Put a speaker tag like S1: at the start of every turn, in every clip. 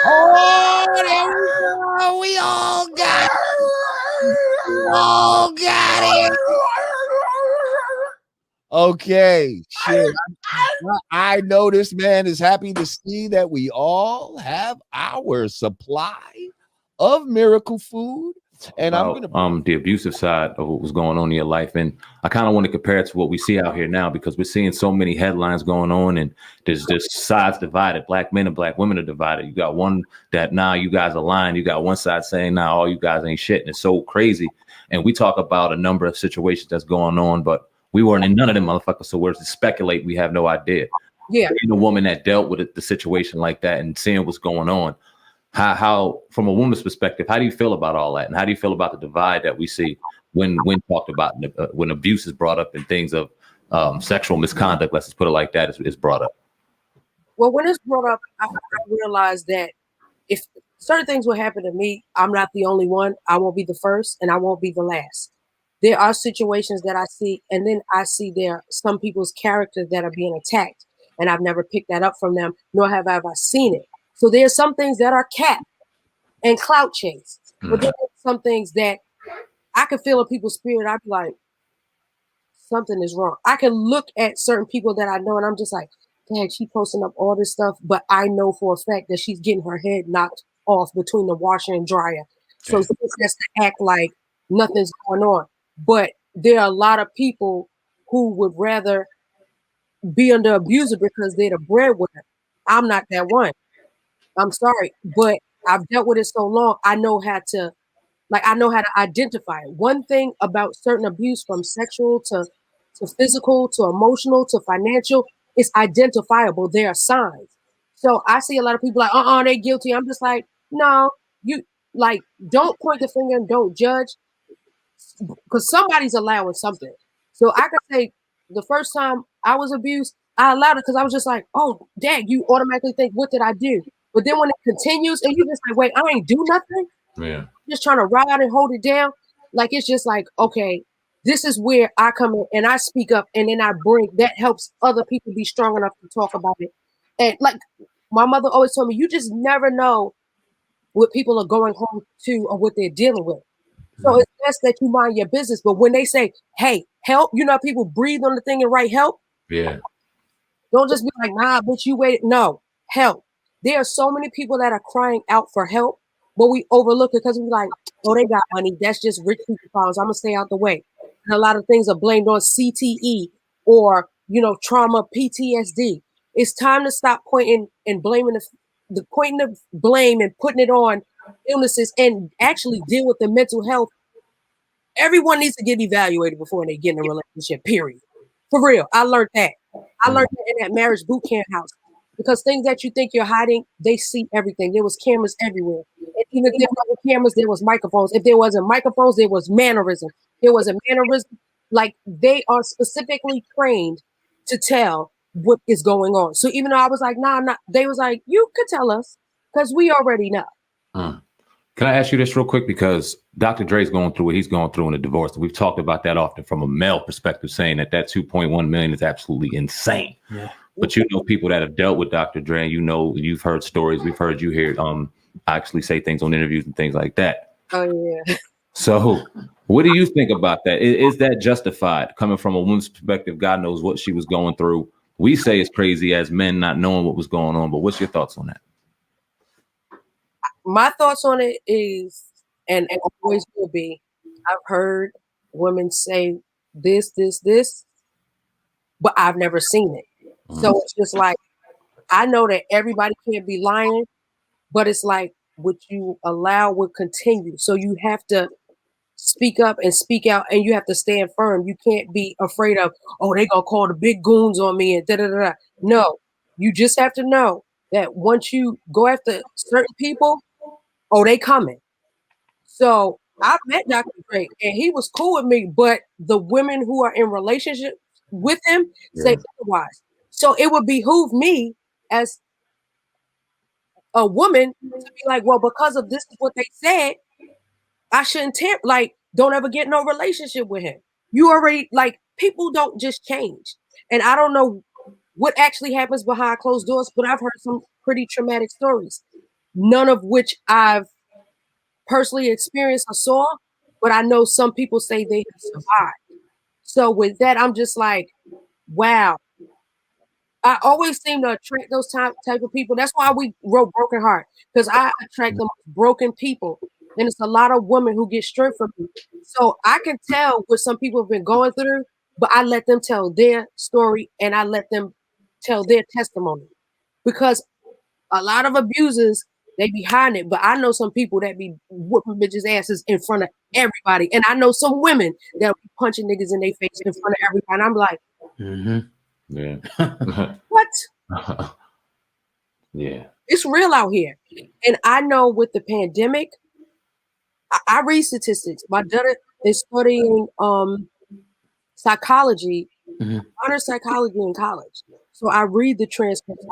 S1: Oh, there we go. We all got it. We all got it. Okay, shit. I know this man is happy to see that we all have our supply of miracle food. And I'm
S2: About
S1: gonna
S2: the abusive side of what was going on in your life, and I kind of want to compare it to what we see out here now, because we're seeing so many headlines going on, and there's just sides divided. Black men and black women are divided. You got one that now you guys are lying. You got one side saying now all you guys ain't shit, and it's so crazy. And we talk about a number of situations that's going on, but we weren't in none of them motherfuckers. So we're to speculate. We have no idea.
S3: Yeah.
S2: Being a woman that dealt with the situation like that and seeing what's going on, how from a woman's perspective, how do you feel about all that, and how do you feel about the divide that we see when talked about, when abuse is brought up and things of sexual misconduct, let's just put it like that, is brought up?
S3: Well, when it's brought up, I realized that if certain things will happen to me, I'm not the only one. I won't be the first, and I won't be the last. There are situations that I see, and then I see there are some people's characters that are being attacked, and I've never picked that up from them, nor have I ever seen it. So there's some things that are capped and clout chase, but then there's some things that I can feel in people's spirit. I'd be like, something is wrong. I can look at certain people that I know, and I'm just like, dang, she posting up all this stuff, but I know for a fact that she's getting her head knocked off between the washer and dryer. So she just has to act like nothing's going on. But there are a lot of people who would rather be under abuser because they're the breadwinner. I'm not that one. I'm sorry, but I've dealt with it so long. I know how to identify it. One thing about certain abuse, from sexual to physical to emotional to financial, is identifiable. There are signs. So I see a lot of people like, they're guilty. I'm just like, no, you like, don't point the finger and don't judge, because somebody's allowing something. So I could say the first time I was abused, I allowed it because I was just like, oh, dang, you automatically think, what did I do? But then when it continues and you just like, wait, I ain't do nothing.
S2: Yeah.
S3: Just trying to ride and hold it down. Like, it's just like, okay, this is where I come in and I speak up, and then I bring that helps other people be strong enough to talk about it. And like my mother always told me, you just never know what people are going home to or what they're dealing with. So it's best that you mind your business. But when they say, hey, help, people breathe on the thing and write help.
S2: Yeah.
S3: Don't just be like, nah, bitch, you wait. No, help. There are so many people that are crying out for help, but we overlook it because we're like, oh, they got money. That's just rich people problems. I'm going to stay out the way. And a lot of things are blamed on CTE or, trauma, PTSD. It's time to stop pointing and blaming the pointing of blame and putting it on illnesses, and actually deal with the mental health. Everyone needs to get evaluated before they get in a relationship, period. For real. I learned that. I learned that in that marriage boot camp house. Because things that you think you're hiding, they see everything. There was cameras everywhere. And even if there wasn't cameras, there was microphones. If there wasn't microphones, there was mannerism. There was a mannerism. Like, they are specifically trained to tell what is going on. So even though I was like, nah, they was like, you could tell us because we already know.
S2: Can I ask you this real quick? Because Dr. Dre's going through what he's going through in a divorce. We've talked about that often from a male perspective, saying that 2.1 million is absolutely insane. Yeah. But people that have dealt with Dr. Dre, you've heard stories. We've heard you hear actually say things on interviews and things like that.
S3: Oh, yeah.
S2: So what do you think about that? Is that justified coming from a woman's perspective? God knows what she was going through. We say it's crazy as men not knowing what was going on, but what's your thoughts on that?
S3: My thoughts on it is, and always will be, I've heard women say this, but I've never seen it. So it's just like, I know that everybody can't be lying, but it's like, what you allow will continue. So you have to speak up and speak out, and you have to stand firm. You can't be afraid of, they gonna call the big goons on me and da-da-da-da. No, you just have to know that once you go after certain people, they coming. So I met Dr. Dre and he was cool with me, but the women who are in relationship with him say otherwise. So it would behoove me as a woman to be like, well, because of this is what they said, I shouldn't don't ever get no relationship with him. You already, people don't just change. And I don't know what actually happens behind closed doors, but I've heard some pretty traumatic stories. none of which I've personally experienced or saw, but I know some people say they have survived. So with that, I'm just like, wow. I always seem to attract those type of people. That's why we wrote Broken Heart, because I attract the most broken people. And it's a lot of women who get strength from me. So I can tell what some people have been going through, but I let them tell their story and I let them tell their testimony. Because a lot of abusers, they behind it, but I know some people that be whooping bitches' asses in front of everybody. And I know some women that be punching niggas in their face in front of everybody. And I'm like,
S2: Yeah.
S3: what?
S2: Yeah.
S3: It's real out here. And I know with the pandemic, I read statistics. My daughter is studying psychology, honor psychology in college. So I read the transcripts.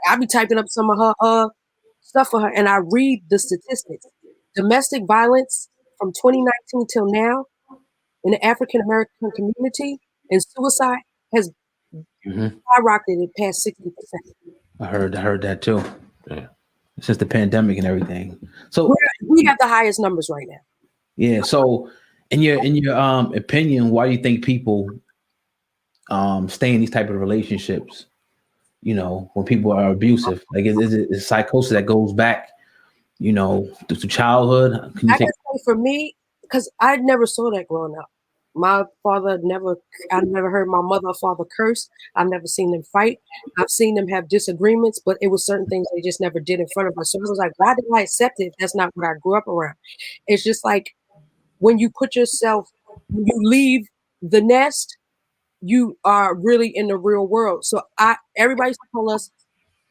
S3: I be typing up some of her stuff for her, and I read the statistics. Domestic violence from 2019 till now in the African American community and suicide has skyrocketed past 60%.
S4: I heard that too.
S2: Yeah.
S4: Since the pandemic and everything. So
S3: we have the highest numbers right now.
S4: yeah. So in your opinion, why do you think people stay in these type of relationships? You know, when people are abusive, like is it psychosis that goes back, you know, to childhood? Can you
S3: I can say for me, because I never saw that growing up. My father I never heard my mother or father curse. I've never seen them fight. I've seen them have disagreements, but it was certain things they just never did in front of us. So I was like, why did I accept it? That's not what I grew up around. It's just like when you when you leave the nest, you are really in the real world. So everybody used to call us,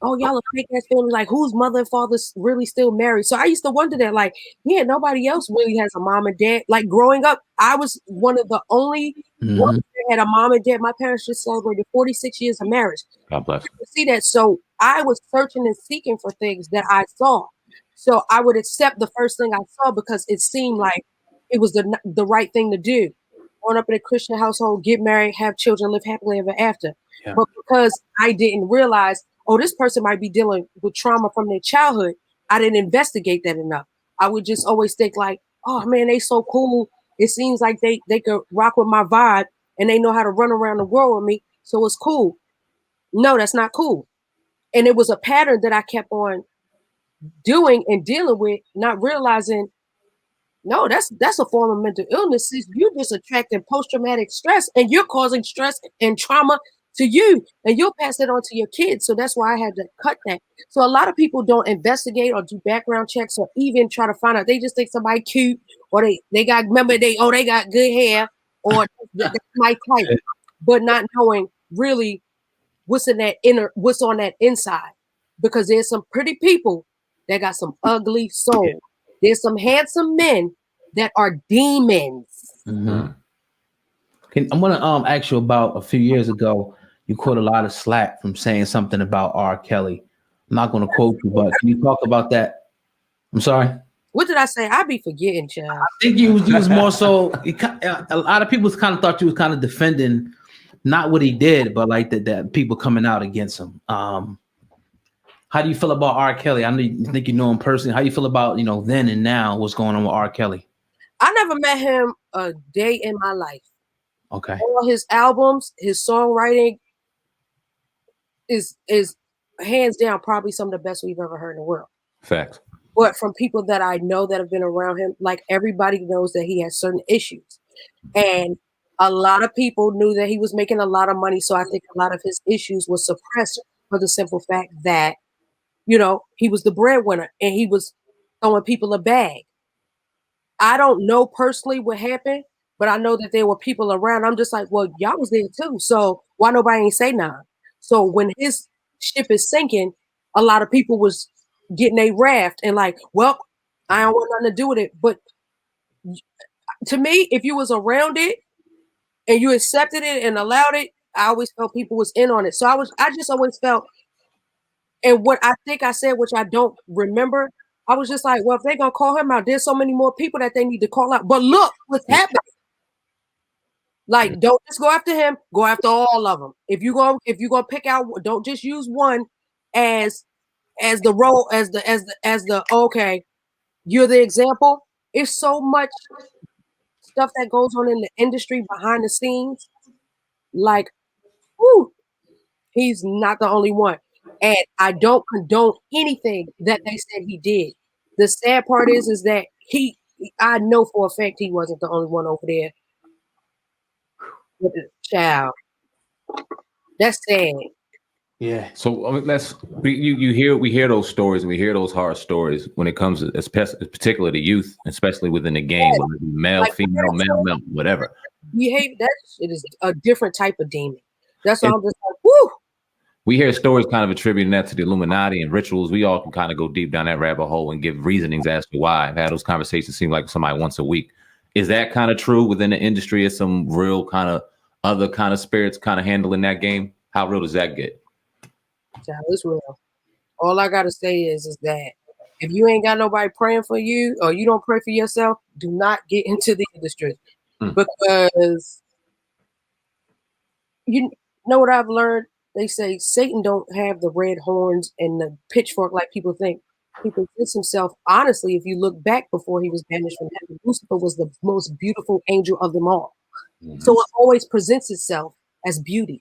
S3: oh, y'all a fake ass family. Like, whose mother and father's really still married? So I used to wonder that, like, yeah, nobody else really has a mom and dad. Like, growing up, I was one of the only ones that had a mom and dad. My parents just celebrated 46 years of marriage.
S2: God bless.
S3: You see that? So I was searching and seeking for things that I saw. So I would accept the first thing I saw because it seemed like it was the right thing to do. Growing up in a Christian household, get married, have children, live happily ever after.
S4: Yeah.
S3: But because I didn't realize, oh, this person might be dealing with trauma from their childhood, I didn't investigate that enough. I would just always think like, oh man, they so cool. It seems like they could rock with my vibe and they know how to run around the world with me. So it's cool. No, that's not cool. And it was a pattern that I kept on doing and dealing with, not realizing, no, that's a form of mental illness. You're just attracting post-traumatic stress and you're causing stress and trauma to you, and you'll pass it on to your kids. So that's why I had to cut that. So a lot of people don't investigate or do background checks or even try to find out. They just think somebody cute or they got they got good hair or that's my type, but not knowing really what's on that inside. Because there's some pretty people that got some ugly souls. There's some handsome men that are demons.
S4: I'm gonna ask you about a few years ago. You caught a lot of slack from saying something about R. Kelly. I'm not gonna quote you, but can you talk about that? I'm sorry.
S3: What did I say? I be forgetting, child.
S4: I think you was more so. A lot of people kind of thought you was kind of defending not what he did, but like that people coming out against him. How do you feel about R. Kelly? I know you think you know him personally. How do you feel about then and now what's going on with R. Kelly?
S3: I never met him a day in my life.
S4: Okay.
S3: All his albums, his songwriting is hands down probably some of the best we've ever heard in the world.
S2: Facts.
S3: But from people that I know that have been around him, like everybody knows that he has certain issues. And a lot of people knew that he was making a lot of money. So I think a lot of his issues were suppressed for the simple fact that, he was the breadwinner and he was throwing people a bag. I don't know personally what happened, but I know that there were people around. I'm just like, well, y'all was there too. So why nobody ain't say nothing? So when his ship is sinking, a lot of people was getting a raft and like, well, I don't want nothing to do with it. But to me, if you was around it and you accepted it and allowed it, I always felt people was in on it. So I just always felt, and what I think I said, which I don't remember, I was just like, well, if they're gonna call him out, there's so many more people that they need to call out. But look what's happening. Like, don't just go after him, go after all of them. If you're gonna pick out, don't just use one as as the role, as the okay, you're the example. It's so much stuff that goes on in the industry behind the scenes. Like, whoo, he's not the only one. And I don't condone anything that they said he did. The sad part is that I know for a fact he wasn't the only one over there with the child. That's sad.
S4: Yeah.
S2: So we hear those stories and we hear those hard stories when it comes to particularly the youth, especially within the game, whether it be male,
S3: Like,
S2: female, male, whatever.
S3: Behave, that shit is a different type of demon. That's why I'm just like, whoo.
S2: We hear stories kind of attributing that to the Illuminati and rituals. We all can kind of go deep down that rabbit hole and give reasonings as to why. I've had those conversations seem like somebody once a week. Is that kind of true within the industry? Is some real kind of other kind of spirits kind of handling that game? How real does that get?
S3: Child, it's real. All I gotta say is that if you ain't got nobody praying for you or you don't pray for yourself, do not get into the industry. Because you know what I've learned? They say Satan don't have the red horns and the pitchfork like people think. He presents himself, honestly, if you look back before he was banished from heaven, Lucifer was the most beautiful angel of them all. So it always presents itself as beauty.